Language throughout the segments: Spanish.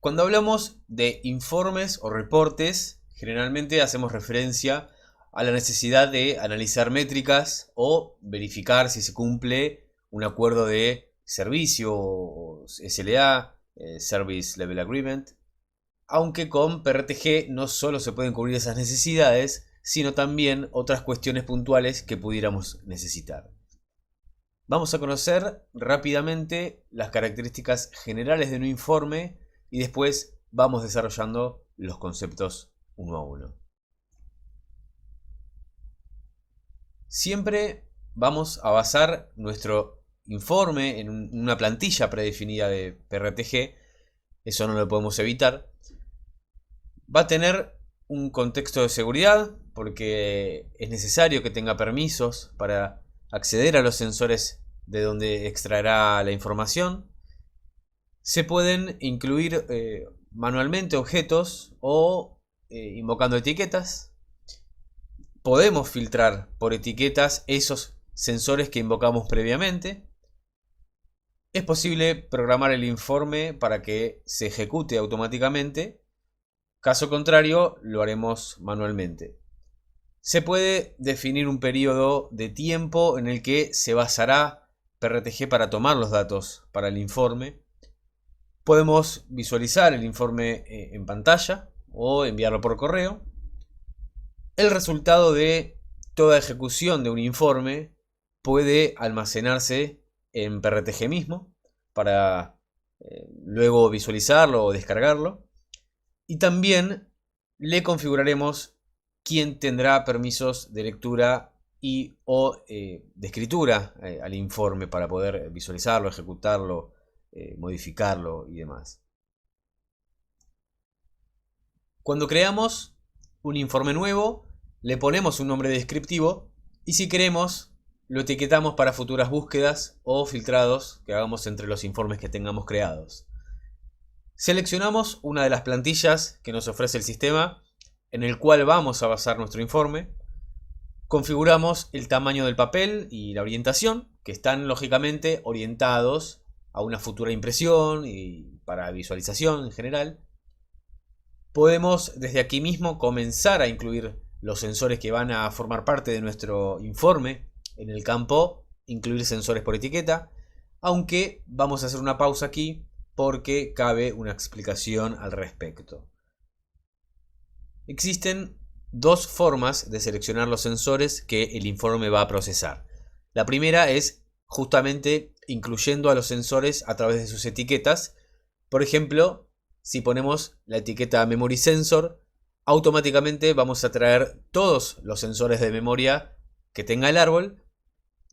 Cuando hablamos de informes o reportes, generalmente hacemos referencia a la necesidad de analizar métricas o verificar si se cumple un acuerdo de servicio o SLA, Service Level Agreement, aunque con PRTG no solo se pueden cubrir esas necesidades, sino también otras cuestiones puntuales que pudiéramos necesitar. Vamos a conocer rápidamente las características generales de un informe y después vamos desarrollando los conceptos uno a uno. Siempre vamos a basar nuestro informe en una plantilla predefinida de PRTG, eso no lo podemos evitar. Va a tener un contexto de seguridad porque es necesario que tenga permisos para acceder a los sensores de donde extraerá la información. Se pueden incluir manualmente objetos o invocando etiquetas. Podemos filtrar por etiquetas esos sensores que invocamos previamente. Es posible programar el informe para que se ejecute automáticamente. Caso contrario, lo haremos manualmente. Se puede definir un periodo de tiempo en el que se basará PRTG para tomar los datos para el informe. Podemos visualizar el informe en pantalla o enviarlo por correo. El resultado de toda ejecución de un informe puede almacenarse en PRTG mismo para luego visualizarlo o descargarlo. Y también le configuraremos quién tendrá permisos de lectura y o de escritura al informe para poder visualizarlo, ejecutarlo, modificarlo y demás. Cuando creamos un informe nuevo, le ponemos un nombre descriptivo y si queremos, lo etiquetamos para futuras búsquedas o filtrados que hagamos entre los informes que tengamos creados. Seleccionamos una de las plantillas que nos ofrece el sistema en el cual vamos a basar nuestro informe. Configuramos el tamaño del papel y la orientación, que están lógicamente orientados a una futura impresión y para visualización en general. Podemos desde aquí mismo comenzar a incluir los sensores que van a formar parte de nuestro informe en el campo incluir sensores por etiqueta, aunque vamos a hacer una pausa aquí porque cabe una explicación al respecto. Existen dos formas de seleccionar los sensores que el informe va a procesar. La primera es justamente incluyendo a los sensores a través de sus etiquetas. Por ejemplo, si ponemos la etiqueta Memory Sensor, automáticamente vamos a traer todos los sensores de memoria que tenga el árbol.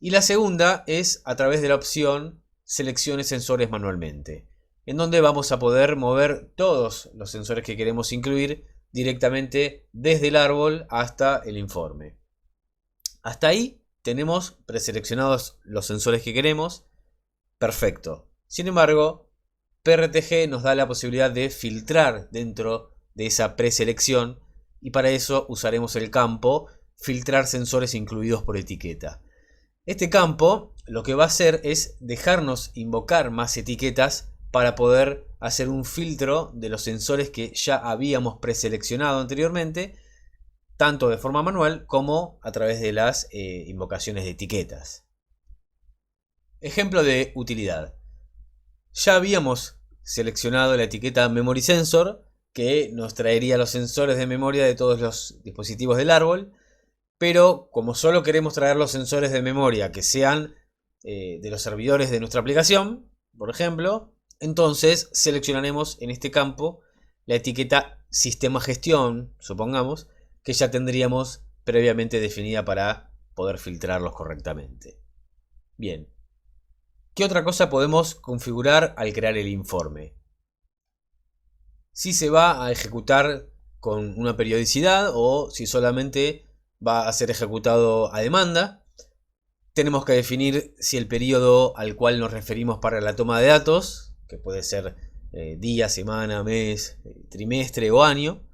Y la segunda es a través de la opción Seleccione sensores manualmente, en donde vamos a poder mover todos los sensores que queremos incluir directamente desde el árbol hasta el informe. Hasta ahí tenemos preseleccionados los sensores que queremos. Perfecto. Sin embargo, PRTG nos da la posibilidad de filtrar dentro de esa preselección y para eso usaremos el campo filtrar sensores incluidos por etiqueta. Este campo lo que va a hacer es dejarnos invocar más etiquetas para poder hacer un filtro de los sensores que ya habíamos preseleccionado anteriormente, tanto de forma manual como a través de las invocaciones de etiquetas. Ejemplo de utilidad. Ya habíamos seleccionado la etiqueta Memory Sensor, que nos traería los sensores de memoria de todos los dispositivos del árbol, pero como solo queremos traer los sensores de memoria que sean de los servidores de nuestra aplicación, por ejemplo, entonces seleccionaremos en este campo la etiqueta Sistema Gestión, supongamos, que ya tendríamos previamente definida para poder filtrarlos correctamente. Bien, ¿qué otra cosa podemos configurar al crear el informe? Si se va a ejecutar con una periodicidad o si solamente va a ser ejecutado a demanda. Tenemos que definir si el periodo al cual nos referimos para la toma de datos, que puede ser día, semana, mes, trimestre o año,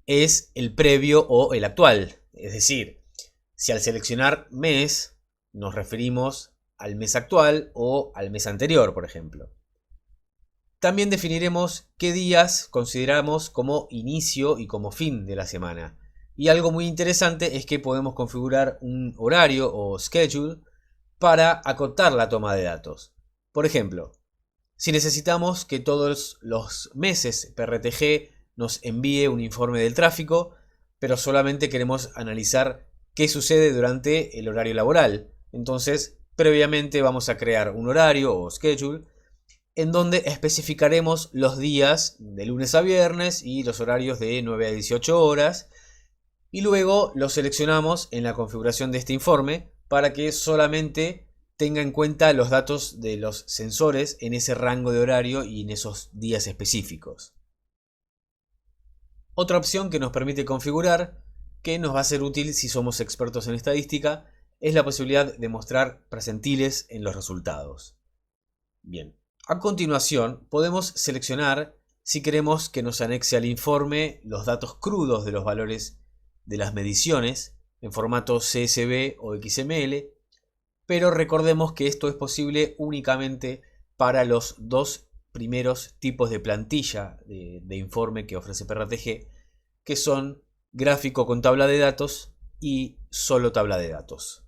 es el previo o el actual. Es decir, si al seleccionar mes nos referimos al mes actual o al mes anterior, por ejemplo. También definiremos qué días consideramos como inicio y como fin de la semana. Y algo muy interesante es que podemos configurar un horario o schedule para acotar la toma de datos. Por ejemplo, si necesitamos que todos los meses PRTG nos envíe un informe del tráfico, pero solamente queremos analizar qué sucede durante el horario laboral, entonces previamente vamos a crear un horario o schedule en donde especificaremos los días de lunes a viernes y los horarios de 9 a 18 horas, y luego lo seleccionamos en la configuración de este informe para que solamente tenga en cuenta los datos de los sensores en ese rango de horario y en esos días específicos. Otra opción que nos permite configurar, que nos va a ser útil si somos expertos en estadística, es la posibilidad de mostrar percentiles en los resultados. Bien, a continuación podemos seleccionar si queremos que nos anexe al informe los datos crudos de los valores de las mediciones en formato CSV o XML, pero recordemos que esto es posible únicamente para los dos primeros tipos de plantilla de informe que ofrece PRTG, que son gráfico con tabla de datos y solo tabla de datos.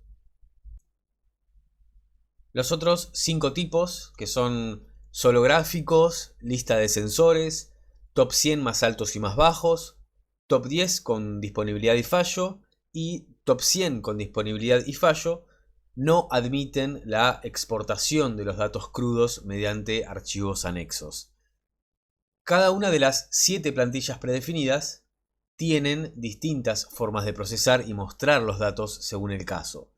Los otros 5 tipos, que son solo gráficos, lista de sensores, top 100 más altos y más bajos, top 10 con disponibilidad y fallo y top 100 con disponibilidad y fallo, no admiten la exportación de los datos crudos mediante archivos anexos. Cada una de las 7 plantillas predefinidas tienen distintas formas de procesar y mostrar los datos según el caso.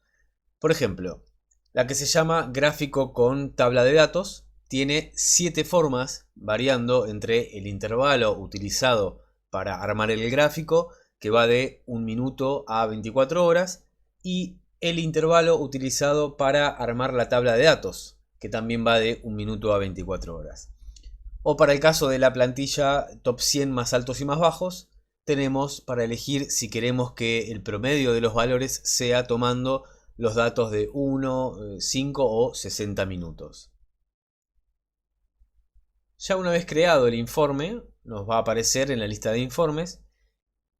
Por ejemplo, la que se llama gráfico con tabla de datos tiene 7 formas, variando entre el intervalo utilizado para armar el gráfico, que va de 1 minuto a 24 horas, y el intervalo utilizado para armar la tabla de datos, que también va de 1 minuto a 24 horas. O para el caso de la plantilla top 100 más altos y más bajos, tenemos para elegir si queremos que el promedio de los valores sea tomando los datos de 1, 5 o 60 minutos. Ya una vez creado el informe, nos va a aparecer en la lista de informes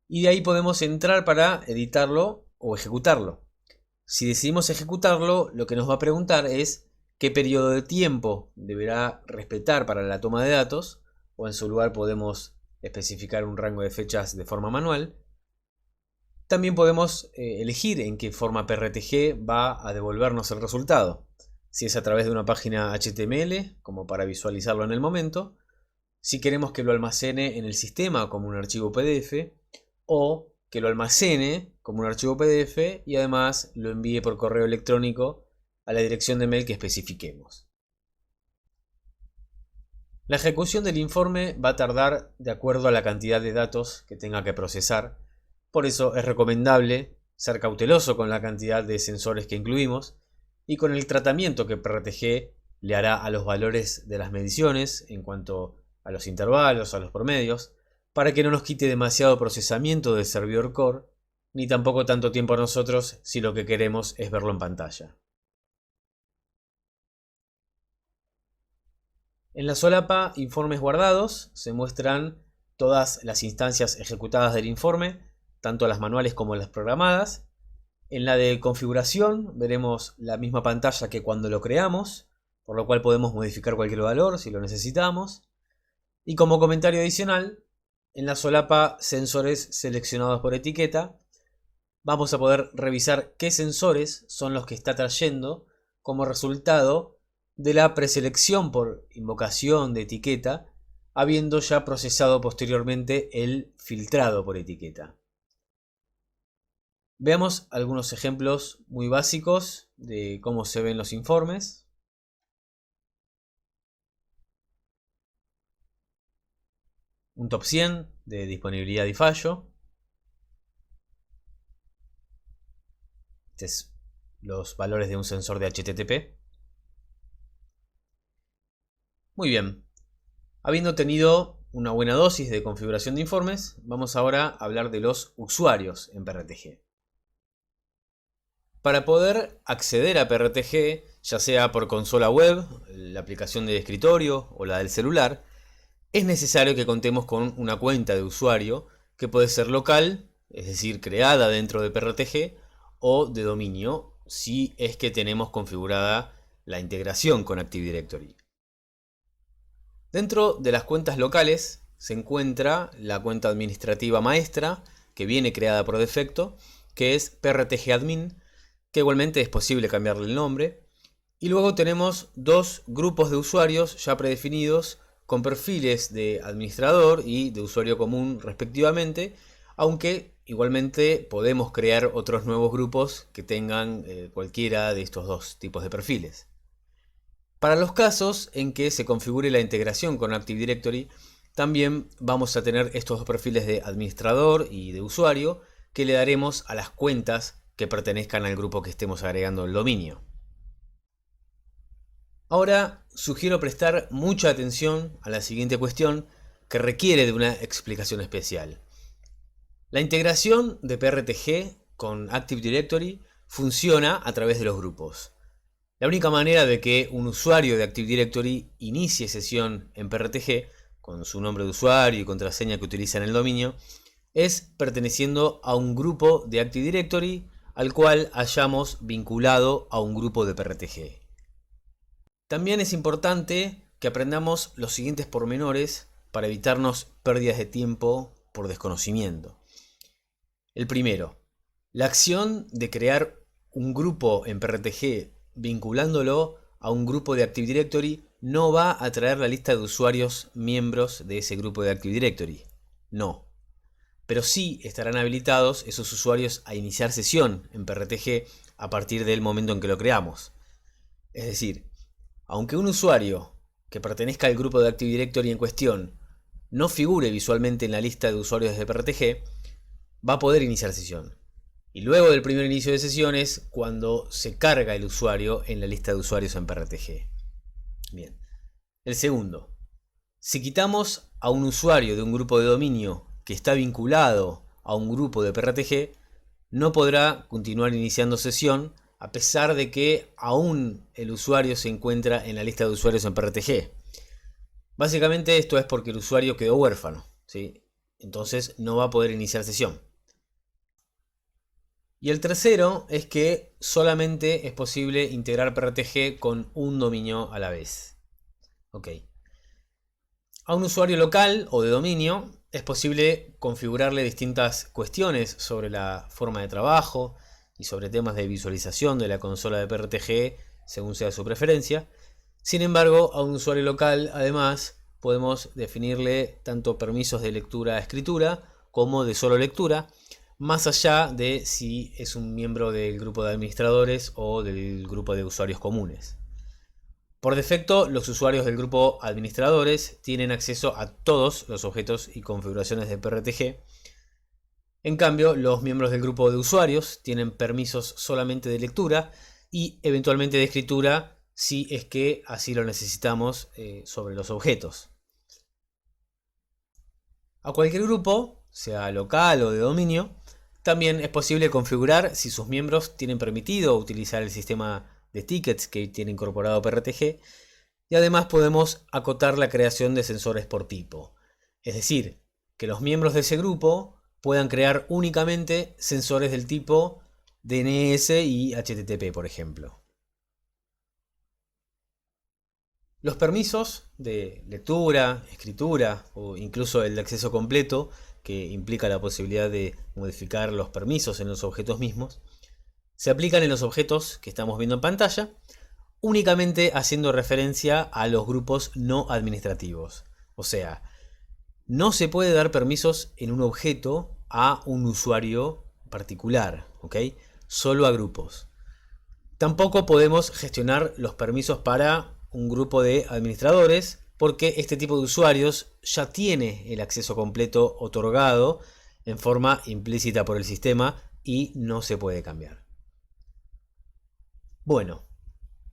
y de ahí podemos entrar para editarlo o ejecutarlo. Si decidimos ejecutarlo, lo que nos va a preguntar es qué periodo de tiempo deberá respetar para la toma de datos, o en su lugar podemos especificar un rango de fechas de forma manual. También podemos elegir en qué forma PRTG va a devolvernos el resultado. Si es a través de una página HTML, como para visualizarlo en el momento, si queremos que lo almacene en el sistema como un archivo PDF, o que lo almacene como un archivo PDF y además lo envíe por correo electrónico a la dirección de mail que especifiquemos. La ejecución del informe va a tardar de acuerdo a la cantidad de datos que tenga que procesar. Por eso es recomendable ser cauteloso con la cantidad de sensores que incluimos y con el tratamiento que PRTG le hará a los valores de las mediciones en cuanto a los intervalos, a los promedios, para que no nos quite demasiado procesamiento del servidor core, ni tampoco tanto tiempo a nosotros si lo que queremos es verlo en pantalla. En la solapa Informes guardados se muestran todas las instancias ejecutadas del informe, tanto las manuales como las programadas. En la de configuración veremos la misma pantalla que cuando lo creamos, por lo cual podemos modificar cualquier valor si lo necesitamos. Y como comentario adicional, en la solapa Sensores seleccionados por etiqueta, vamos a poder revisar qué sensores son los que está trayendo como resultado de la preselección por invocación de etiqueta, habiendo ya procesado posteriormente el filtrado por etiqueta. Veamos algunos ejemplos muy básicos de cómo se ven los informes. Un top 100 de disponibilidad y fallo. Este es los valores de un sensor de HTTP. Muy bien. Habiendo tenido una buena dosis de configuración de informes, vamos ahora a hablar de los usuarios en PRTG. Para poder acceder a PRTG, ya sea por consola web, la aplicación de escritorio o la del celular, es necesario que contemos con una cuenta de usuario que puede ser local, es decir, creada dentro de PRTG, o de dominio, si es que tenemos configurada la integración con Active Directory. Dentro de las cuentas locales se encuentra la cuenta administrativa maestra, que viene creada por defecto, que es PRTG Admin, que igualmente es posible cambiarle el nombre. Y luego tenemos dos grupos de usuarios ya predefinidos con perfiles de administrador y de usuario común respectivamente, aunque igualmente podemos crear otros nuevos grupos que tengan cualquiera de estos dos tipos de perfiles. Para los casos en que se configure la integración con Active Directory, también vamos a tener estos dos perfiles de administrador y de usuario que le daremos a las cuentas que pertenezcan al grupo que estemos agregando el dominio. Ahora sugiero prestar mucha atención a la siguiente cuestión que requiere de una explicación especial. La integración de PRTG con Active Directory funciona a través de los grupos. La única manera de que un usuario de Active Directory inicie sesión en PRTG con su nombre de usuario y contraseña que utiliza en el dominio es perteneciendo a un grupo de Active Directory al cual hayamos vinculado a un grupo de PRTG. También es importante que aprendamos los siguientes pormenores para evitarnos pérdidas de tiempo por desconocimiento. El primero, la acción de crear un grupo en PRTG vinculándolo a un grupo de Active Directory no va a traer la lista de usuarios miembros de ese grupo de Active Directory. No. Pero sí estarán habilitados esos usuarios a iniciar sesión en PRTG a partir del momento en que lo creamos. Es decir, aunque un usuario que pertenezca al grupo de Active Directory en cuestión no figure visualmente en la lista de usuarios de PRTG, va a poder iniciar sesión. Y luego del primer inicio de sesión es cuando se carga el usuario en la lista de usuarios en PRTG. Bien. El segundo, si quitamos a un usuario de un grupo de dominio que está vinculado a un grupo de PRTG, no podrá continuar iniciando sesión a pesar de que aún el usuario se encuentra en la lista de usuarios en PRTG. Básicamente esto es porque el usuario quedó huérfano, ¿sí? Entonces no va a poder iniciar sesión. Y el tercero es que solamente es posible integrar PRTG con un dominio a la vez. Ok. A un usuario local o de dominio es posible configurarle distintas cuestiones sobre la forma de trabajo y sobre temas de visualización de la consola de PRTG según sea su preferencia. Sin embargo, a un usuario local además podemos definirle tanto permisos de lectura a escritura como de solo lectura, más allá de si es un miembro del grupo de administradores o del grupo de usuarios comunes. Por defecto, los usuarios del grupo administradores tienen acceso a todos los objetos y configuraciones de PRTG. En cambio, los miembros del grupo de usuarios tienen permisos solamente de lectura y eventualmente de escritura si es que así lo necesitamos sobre los objetos. A cualquier grupo, sea local o de dominio, también es posible configurar si sus miembros tienen permitido utilizar el sistema de tickets que tiene incorporado PRTG, y además podemos acotar la creación de sensores por tipo. Es decir, que los miembros de ese grupo puedan crear únicamente sensores del tipo DNS y HTTP, por ejemplo. Los permisos de lectura, escritura o incluso el de acceso completo, que implica la posibilidad de modificar los permisos en los objetos mismos, se aplican en los objetos que estamos viendo en pantalla, únicamente haciendo referencia a los grupos no administrativos. O sea, no se puede dar permisos en un objeto a un usuario particular, ¿ok? Solo a grupos. Tampoco podemos gestionar los permisos para un grupo de administradores, porque este tipo de usuarios ya tiene el acceso completo otorgado en forma implícita por el sistema y no se puede cambiar. Bueno,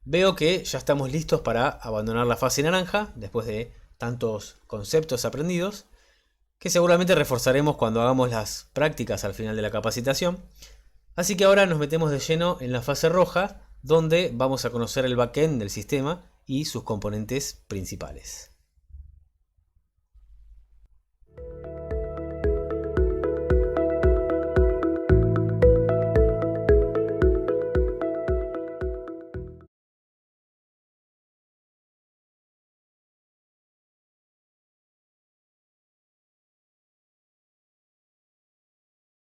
veo que ya estamos listos para abandonar la fase naranja después de tantos conceptos aprendidos, que seguramente reforzaremos cuando hagamos las prácticas al final de la capacitación. Así que ahora nos metemos de lleno en la fase roja, donde vamos a conocer el backend del sistema y sus componentes principales.